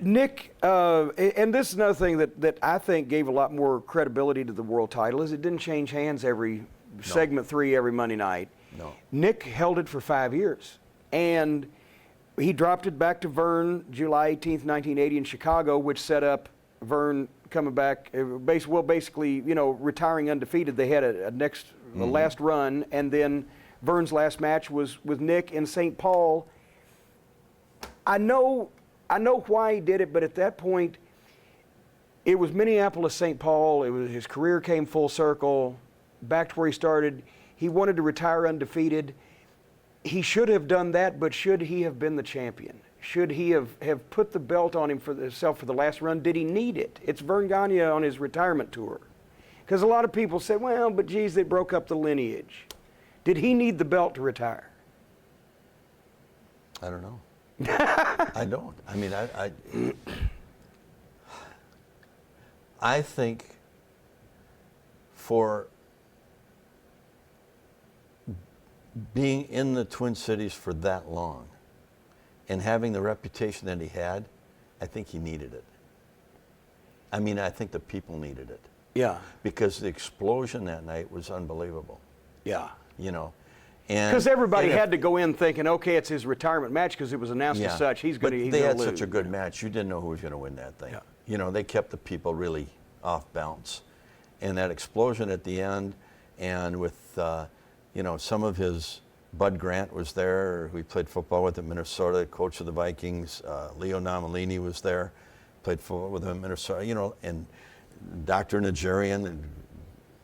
Nick, and this is another thing that I think gave a lot more credibility to the world title, is it didn't change hands every segment 3 every Monday night. No. Nick held it for 5 years, and he dropped it back to Verne July 18th, 1980 in Chicago, which set up Verne coming back, basically, retiring undefeated. They had a last run, and then Verne's last match was with Nick in St. Paul. I know why he did it, but at that point, it was Minneapolis, St. Paul. His career came full circle, back to where he started. He wanted to retire undefeated. He should have done that, but should he have been the champion? Should he have put the belt on himself for the last run? Did he need it? It's Verne Gagne on his retirement tour. Because a lot of people say, well, but geez, they broke up the lineage. Did he need the belt to retire? I don't know. I don't. I mean, I think for being in the Twin Cities for that long and having the reputation that he had, I think he needed it. I mean, I think the people needed it. Yeah. Because the explosion that night was unbelievable. Yeah. Because everybody had to go in thinking, okay, it's his retirement match because it was announced as such. He's going to lose. They had such a good match. You didn't know who was going to win that thing. Yeah. They kept the people really off balance. And that explosion at the end, and with, some of his, Bud Grant was there, who he played football with at Minnesota, coach of the Vikings. Leo Nomalini was there, played football with him at Minnesota, and Dr. Nigerian, and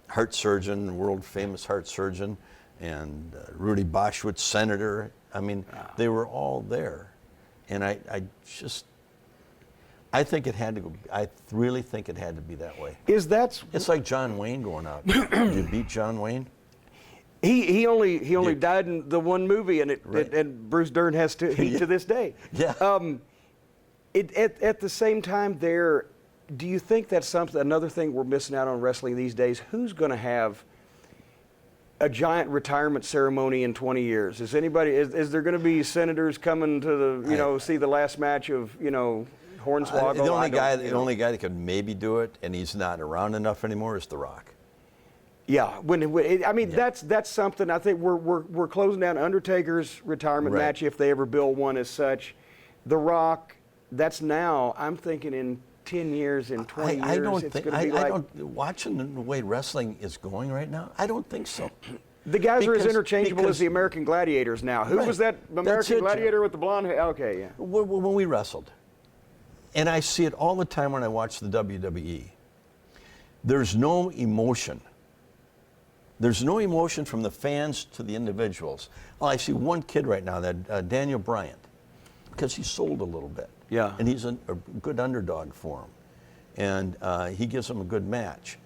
heart surgeon, world famous heart surgeon, and Rudy Boschwitz, senator. I mean, they were all there. And I think it had to go, I really think it had to be that way. It's like John Wayne going out. Did you beat John Wayne? He only died in the one movie, and and Bruce Dern has to this day. Yeah. At the same time, do you think that's another thing we're missing out on wrestling these days? Who's going to have a giant retirement ceremony in 20 years? Is there going to be senators coming to the see the last match of Hornswoggle? The only guy that could maybe do it, and he's not around enough anymore, is The Rock. Yeah, that's something. I think we're closing down Undertaker's retirement match if they ever build one as such. The Rock, that's now. I'm thinking in 10 years, in 20 years, it's going to be like. Watching the way wrestling is going right now, I don't think so. The guys are as interchangeable as the American Gladiators now. Who was that American Gladiator with the blonde hair? Okay, yeah. When we wrestled, and I see it all the time when I watch the WWE, there's no emotion. There's no emotion from the fans to the individuals. Oh, I see one kid right now, that Daniel Bryant, because he sold a little bit. Yeah. And he's a good underdog for him. And he gives him a good match.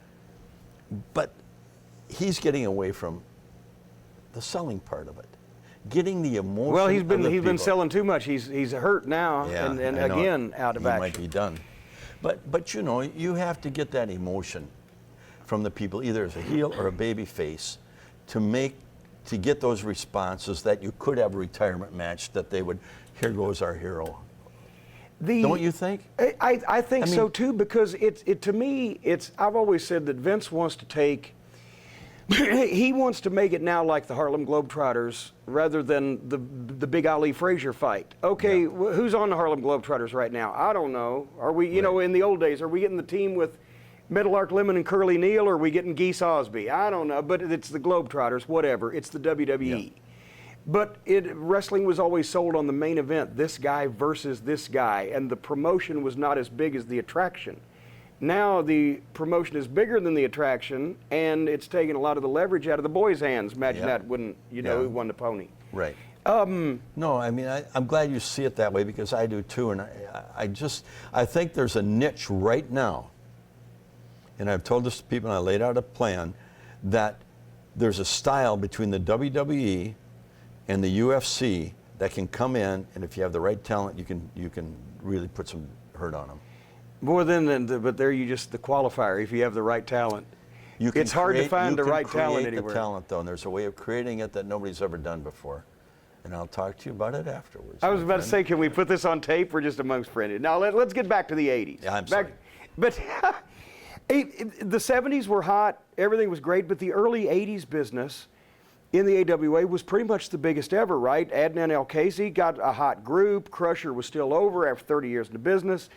But he's getting away from the selling part of it. Getting the emotion. Well, he's been selling too much. He's hurt now, and again out of action. He might be done. But you have to get that emotion from the people, either as a heel or a baby face, to get those responses that you could have a retirement match that they would, here goes our hero. Don't you think? I think so too, because to me, I've always said that Vince wants to take, he wants to make it now like the Harlem Globetrotters rather than the big Ali Frazier fight. Okay, who's on the Harlem Globetrotters right now? I don't know. Are we, in the old days, are we getting the team with Meadowlark Lemon and Curly Neal, or are we getting Geese Osby? I don't know, but it's the Globetrotters, whatever. It's the WWE. Yeah. But wrestling was always sold on the main event, this guy versus this guy, and the promotion was not as big as the attraction. Now the promotion is bigger than the attraction, and it's taking a lot of the leverage out of the boys' hands. Imagine that wouldn't, who won the pony. Right. No, I mean, I'm glad you see it that way, because I do too, and I think there's a niche right now, and I've told this to people, and I laid out a plan, that there's a style between the WWE and the UFC that can come in, and if you have the right talent, you can really put some hurt on them. More but there you just the qualifier. If you have the right talent, it's hard to find the right talent anywhere. The talent, though, and there's a way of creating it that nobody's ever done before. and I'll talk to you about it afterwards. I was my about to friend. say, can we put this on tape or just amongst friends? Now let's get back to the 80s. Yeah, I'm sorry. But the 70s were hot, everything was great, but the early 80s business in the AWA was pretty much the biggest ever, right? Adnan El-Kazi got a hot group. Crusher was still over after 30 years in the business.